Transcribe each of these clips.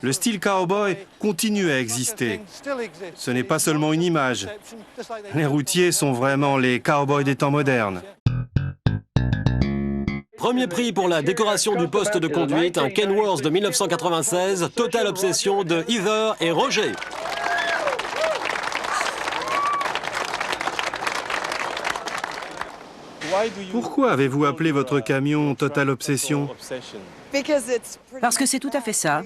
Le style cowboy continue à exister. Ce n'est pas seulement une image. Les routiers sont vraiment les cowboys des temps modernes. Premier prix pour la décoration du poste de conduite, un Kenworth de 1996, Total Obsession de Heather et Roger. Pourquoi avez-vous appelé votre camion Total Obsession? Parce que c'est tout à fait ça.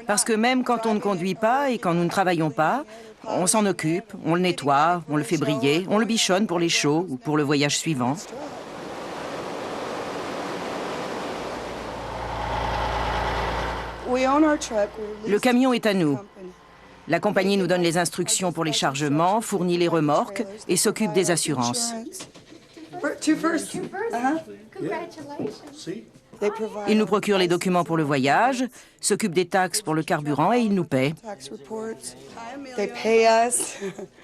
Parce que même quand on ne conduit pas et quand nous ne travaillons pas, on s'en occupe, on le nettoie, on le fait briller, on le bichonne pour les shows ou pour le voyage suivant. Le camion est à nous. La compagnie nous donne les instructions pour les chargements, fournit les remorques et s'occupe des assurances. Ils nous procurent les documents pour le voyage, s'occupent des taxes pour le carburant et ils nous paient.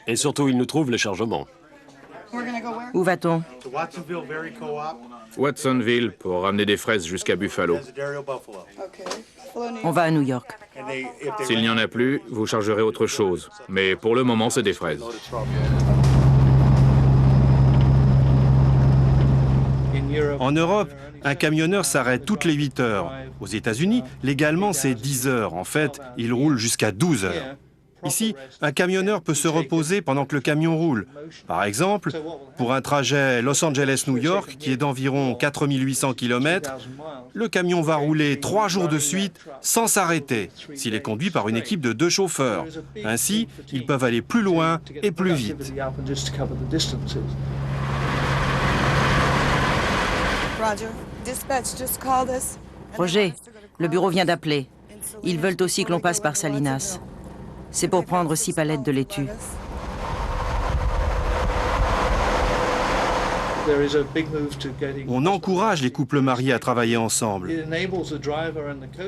Et surtout, ils nous trouvent les chargements. Où va-t-on? Watsonville pour ramener des fraises jusqu'à Buffalo. On va à New York. S'il n'y en a plus, vous chargerez autre chose. Mais pour le moment, c'est des fraises. En Europe, un camionneur s'arrête toutes les 8 heures. Aux États-Unis, légalement, c'est 10 heures. En fait, il roule jusqu'à 12 heures. Ici, un camionneur peut se reposer pendant que le camion roule. Par exemple, pour un trajet Los Angeles-New York, qui est d'environ 4800 km, le camion va rouler 3 jours de suite sans s'arrêter, s'il est conduit par une équipe de 2 chauffeurs. Ainsi, ils peuvent aller plus loin et plus vite. Roger, le bureau vient d'appeler. Ils veulent aussi que l'on passe par Salinas. C'est pour prendre 6 palettes de laitue. On encourage les couples mariés à travailler ensemble.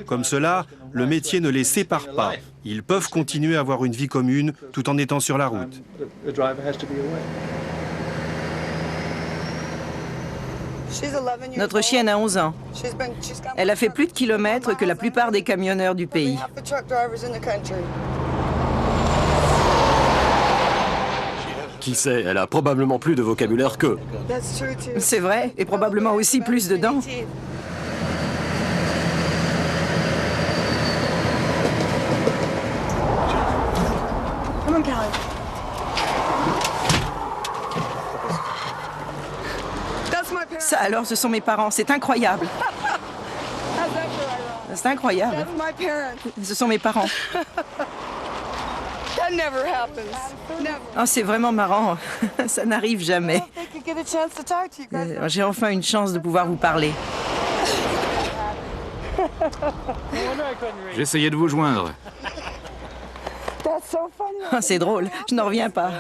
Comme cela, le métier ne les sépare pas. Ils peuvent continuer à avoir une vie commune tout en étant sur la route. Notre chienne a 11 ans. Elle a fait plus de kilomètres que la plupart des camionneurs du pays. Qui sait, elle a probablement plus de vocabulaire qu'eux. C'est vrai, et probablement aussi plus de dents. Ça alors, ce sont mes parents, c'est incroyable. C'est incroyable. Ce sont mes parents. Oh, c'est vraiment marrant. Ça n'arrive jamais. J'ai enfin une chance de pouvoir vous parler. J'essayais de vous joindre. Oh, c'est drôle, je n'en reviens pas.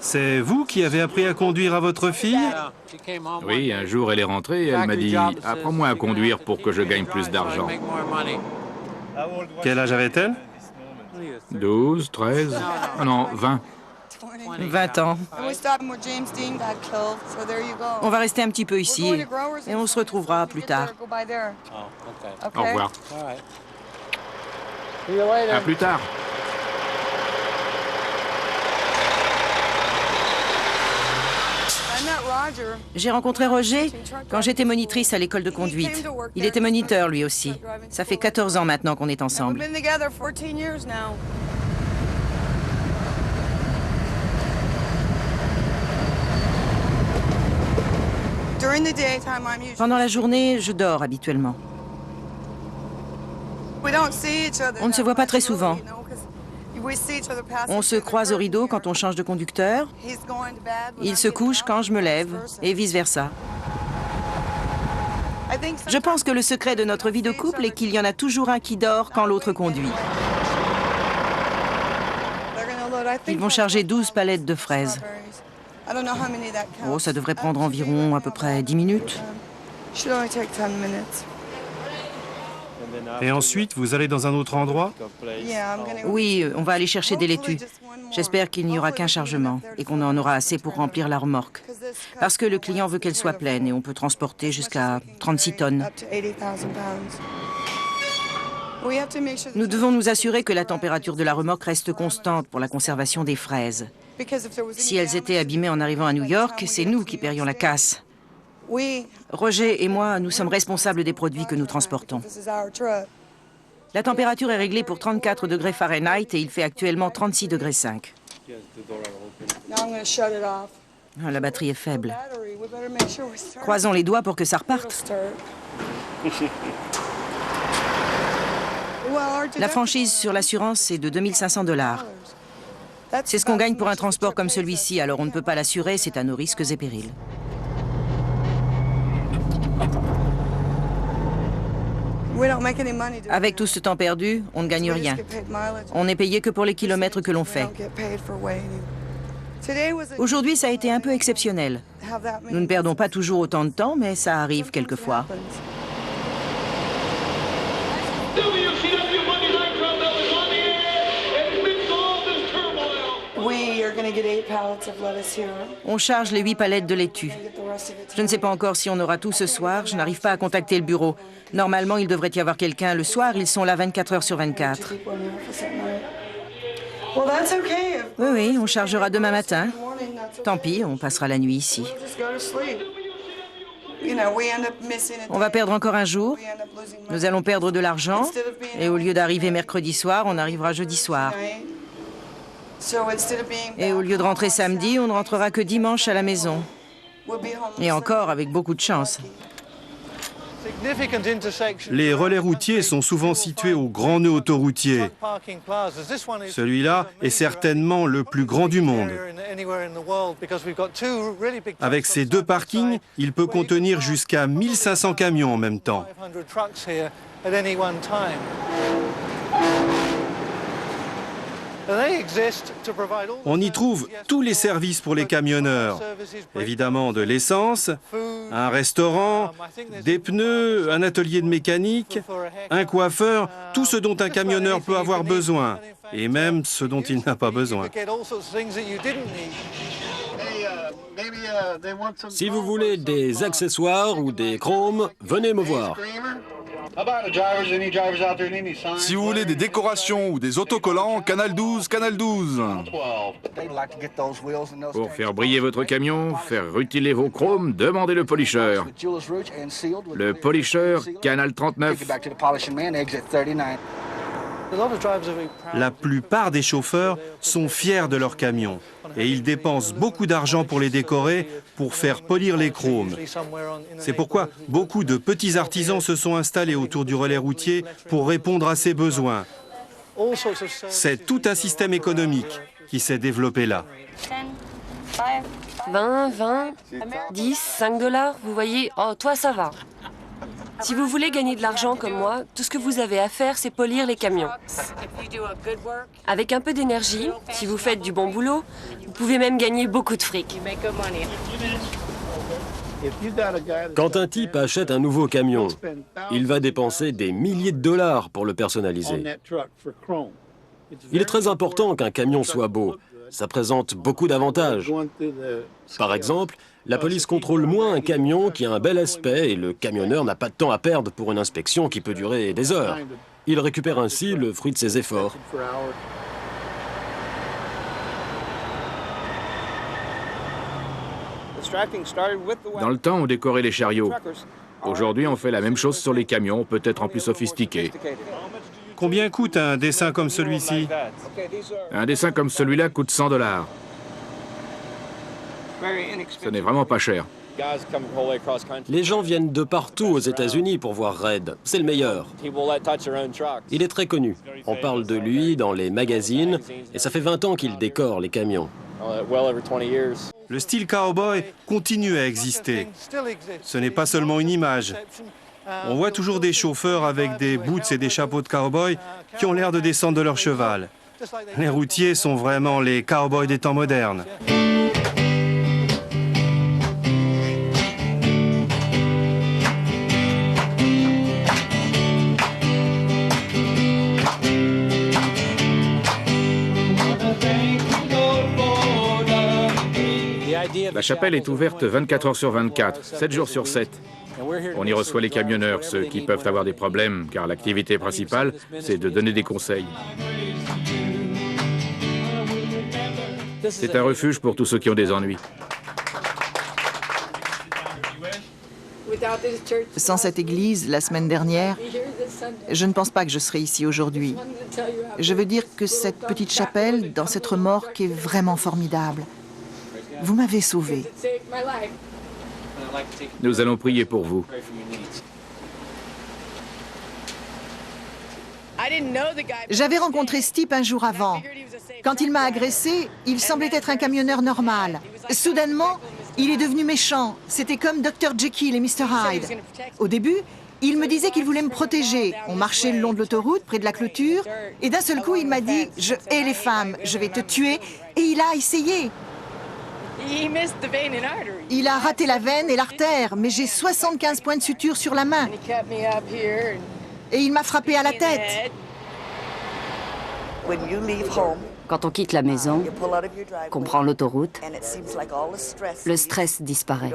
C'est vous qui avez appris à conduire à votre fille? Oui, un jour elle est rentrée et elle m'a dit « Apprends-moi à conduire pour que je gagne plus d'argent. » Quel âge avait-elle? 12, 13, ah non, 20. 20 ans. On va rester un petit peu ici et on se retrouvera plus tard. Au revoir. À plus tard. J'ai rencontré Roger quand j'étais monitrice à l'école de conduite. Il était moniteur lui aussi. Ça fait 14 ans maintenant qu'on est ensemble. Pendant la journée, je dors habituellement. On ne se voit pas très souvent. On se croise au rideau quand on change de conducteur. Il se couche quand je me lève, et vice-versa. Je pense que le secret de notre vie de couple est qu'il y en a toujours un qui dort quand l'autre conduit. Ils vont charger 12 palettes de fraises. Oh, ça devrait prendre environ à peu près 10 minutes. Et ensuite, vous allez dans un autre endroit? Oui, on va aller chercher des laitues. J'espère qu'il n'y aura qu'un chargement et qu'on en aura assez pour remplir la remorque. Parce que le client veut qu'elle soit pleine et on peut transporter jusqu'à 36 tonnes. Nous devons nous assurer que la température de la remorque reste constante pour la conservation des fraises. Si elles étaient abîmées en arrivant à New York, c'est nous qui paierions la casse. Roger et moi, nous sommes responsables des produits que nous transportons. La température est réglée pour 34 degrés Fahrenheit et il fait actuellement 36 degrés 5. Ah, la batterie est faible. Croisons les doigts pour que ça reparte. La franchise sur l'assurance est de 2 500 $. C'est ce qu'on gagne pour un transport comme celui-ci, alors on ne peut pas l'assurer, c'est à nos risques et périls. Avec tout ce temps perdu, on ne gagne rien. On n'est payé que pour les kilomètres que l'on fait. Aujourd'hui, ça a été un peu exceptionnel. Nous ne perdons pas toujours autant de temps, mais ça arrive quelquefois. On charge les 8 palettes de laitue. Je ne sais pas encore si on aura tout ce soir. Je n'arrive pas à contacter le bureau. Normalement, il devrait y avoir quelqu'un le soir. Ils sont là 24 heures sur 24. Oui, on chargera demain matin. Tant pis, on passera la nuit ici. On va perdre encore un jour. Nous allons perdre de l'argent. Et au lieu d'arriver mercredi soir, on arrivera jeudi soir. Et au lieu de rentrer samedi, on ne rentrera que dimanche à la maison. Et encore avec beaucoup de chance. Les relais routiers sont souvent situés au grand nœud autoroutier. Celui-là est certainement le plus grand du monde. Avec ces 2 parkings, il peut contenir jusqu'à 1500 camions en même temps. On y trouve tous les services pour les camionneurs. Évidemment de l'essence, un restaurant, des pneus, un atelier de mécanique, un coiffeur, tout ce dont un camionneur peut avoir besoin, et même ce dont il n'a pas besoin. Si vous voulez des accessoires ou des chromes, venez me voir. Si vous voulez des décorations ou des autocollants, Canal 12, Canal 12. Pour faire briller votre camion, faire rutiler vos chromes, demandez le polisher. Le polisher, Canal 39. La plupart des chauffeurs sont fiers de leurs camions et ils dépensent beaucoup d'argent pour les décorer, pour faire polir les chromes. C'est pourquoi beaucoup de petits artisans se sont installés autour du relais routier pour répondre à ces besoins. C'est tout un système économique qui s'est développé là. 20, 10, 5 $, vous voyez, oh, toi ça va. Si vous voulez gagner de l'argent comme moi, tout ce que vous avez à faire, c'est polir les camions. Avec un peu d'énergie, si vous faites du bon boulot, vous pouvez même gagner beaucoup de fric. Quand un type achète un nouveau camion, il va dépenser des milliers de dollars pour le personnaliser. Il est très important qu'un camion soit beau. Ça présente beaucoup d'avantages. Par exemple, la police contrôle moins un camion qui a un bel aspect et le camionneur n'a pas de temps à perdre pour une inspection qui peut durer des heures. Il récupère ainsi le fruit de ses efforts. Dans le temps, on décorait les chariots. Aujourd'hui, on fait la même chose sur les camions, peut-être en plus sophistiqué. Combien coûte un dessin comme celui-ci? Un dessin comme celui-là coûte 100 $. Ce n'est vraiment pas cher. Les gens viennent de partout aux États-Unis pour voir Red. C'est le meilleur. Il est très connu. On parle de lui dans les magazines et ça fait 20 ans qu'il décore les camions. Le style cowboy continue à exister. Ce n'est pas seulement une image. On voit toujours des chauffeurs avec des boots et des chapeaux de cowboy qui ont l'air de descendre de leur cheval. Les routiers sont vraiment les cowboys des temps modernes. La chapelle est ouverte 24 heures sur 24, 7 jours sur 7. On y reçoit les camionneurs, ceux qui peuvent avoir des problèmes, car l'activité principale, c'est de donner des conseils. C'est un refuge pour tous ceux qui ont des ennuis. Sans cette église, la semaine dernière, je ne pense pas que je serais ici aujourd'hui. Je veux dire que cette petite chapelle, dans cette remorque, est vraiment formidable. Vous m'avez sauvé. Nous allons prier pour vous. J'avais rencontré ce type un jour avant. Quand il m'a agressé, il semblait être un camionneur normal. Soudainement, il est devenu méchant. C'était comme Dr. Jekyll et Mr. Hyde. Au début, il me disait qu'il voulait me protéger. On marchait le long de l'autoroute, près de la clôture, et d'un seul coup, il m'a dit « Je hais les femmes, je vais te tuer », et il a essayé. Il a raté la veine et l'artère, mais j'ai 75 points de suture sur la main. Et il m'a frappé à la tête. Quand on quitte la maison, qu'on prend l'autoroute, le stress disparaît.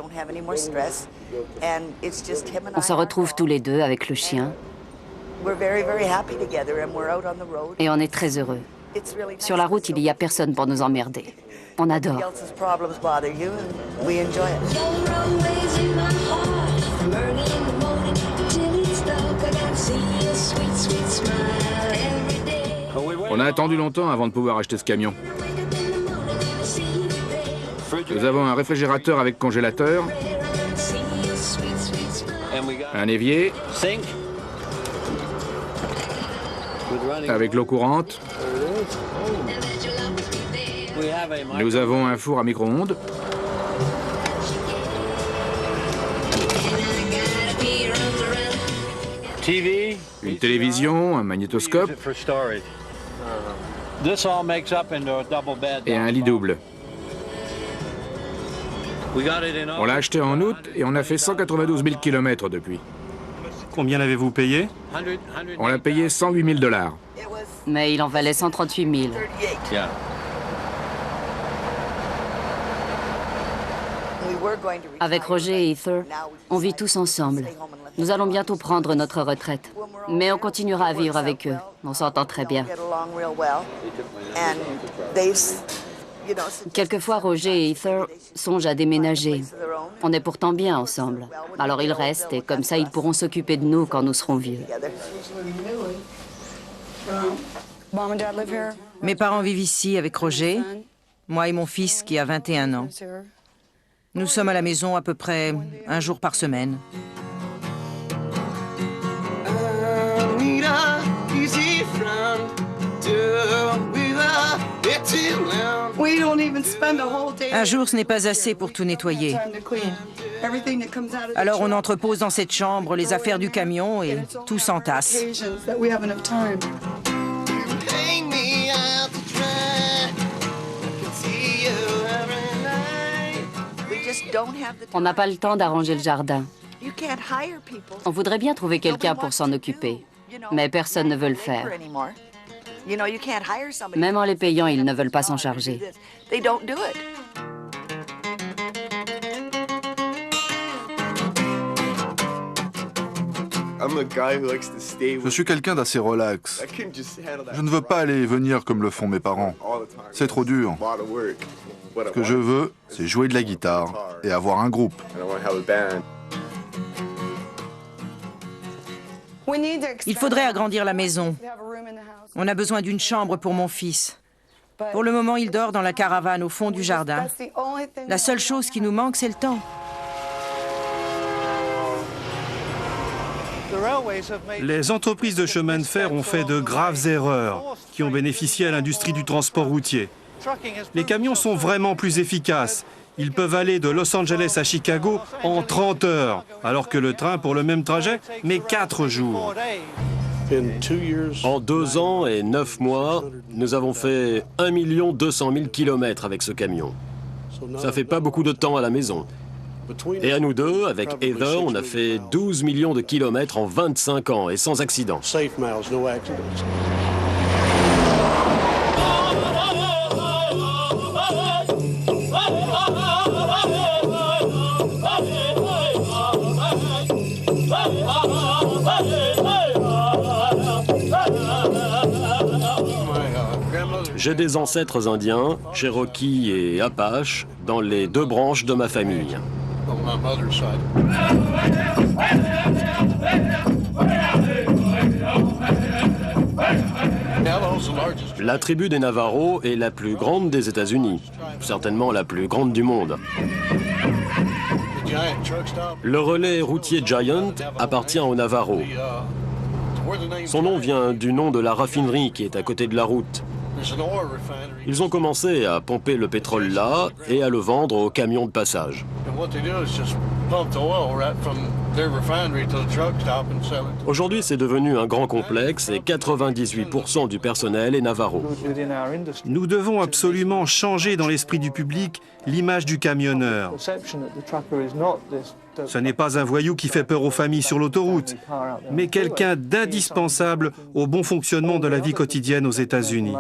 On se retrouve tous les deux avec le chien et on est très heureux. Sur la route, il n'y a personne pour nous emmerder. On adore. On a attendu longtemps avant de pouvoir acheter ce camion. Nous avons un réfrigérateur avec congélateur, un évier avec l'eau courante. Nous avons un four à micro-ondes. Une télévision, un magnétoscope et un lit double. On l'a acheté en août et on a fait 192 000 km depuis. Combien l'avez-vous payé? On l'a payé 108 000 $. Mais il en valait 138 000. Avec Roger et Heather, on vit tous ensemble. Nous allons bientôt prendre notre retraite. Mais on continuera à vivre avec eux. On s'entend très bien. Quelquefois, Roger et Heather songent à déménager. On est pourtant bien ensemble. Alors ils restent et comme ça, ils pourront s'occuper de nous quand nous serons vieux. Mes parents vivent ici avec Roger, moi et mon fils qui a 21 ans. Nous sommes à la maison à peu près un jour par semaine. Un jour, ce n'est pas assez pour tout nettoyer. Alors on entrepose dans cette chambre les affaires du camion et tout s'entasse. On n'a pas le temps d'arranger le jardin. On voudrait bien trouver quelqu'un pour s'en occuper, mais personne ne veut le faire. Même en les payant, ils ne veulent pas s'en charger. Je suis quelqu'un d'assez relax. Je ne veux pas aller et venir comme le font mes parents. C'est trop dur. Ce que je veux, c'est jouer de la guitare et avoir un groupe. Il faudrait agrandir la maison. On a besoin d'une chambre pour mon fils. Pour le moment, il dort dans la caravane au fond du jardin. La seule chose qui nous manque, c'est le temps. Les entreprises de chemin de fer ont fait de graves erreurs qui ont bénéficié à l'industrie du transport routier. Les camions sont vraiment plus efficaces. Ils peuvent aller de Los Angeles à Chicago en 30 heures, alors que le train, pour le même trajet, met 4 jours. En 2 ans et 9 mois, nous avons fait 1 200 000 km avec ce camion. Ça fait pas beaucoup de temps à la maison. Et à nous deux, avec Heather, on a fait 12 millions de kilomètres en 25 ans et sans accident. J'ai des ancêtres indiens, Cherokee et Apache, dans les 2 branches de ma famille. La tribu des Navajo est la plus grande des États-Unis, certainement la plus grande du monde. Le relais routier Giant appartient aux Navajo. Son nom vient du nom de la raffinerie qui est à côté de la route. Ils ont commencé à pomper le pétrole là et à le vendre aux camions de passage. Aujourd'hui, c'est devenu un grand complexe et 98% du personnel est Navajo. Nous devons absolument changer dans l'esprit du public l'image du camionneur. Ce n'est pas un voyou qui fait peur aux familles sur l'autoroute, mais quelqu'un d'indispensable au bon fonctionnement de la vie quotidienne aux États-Unis.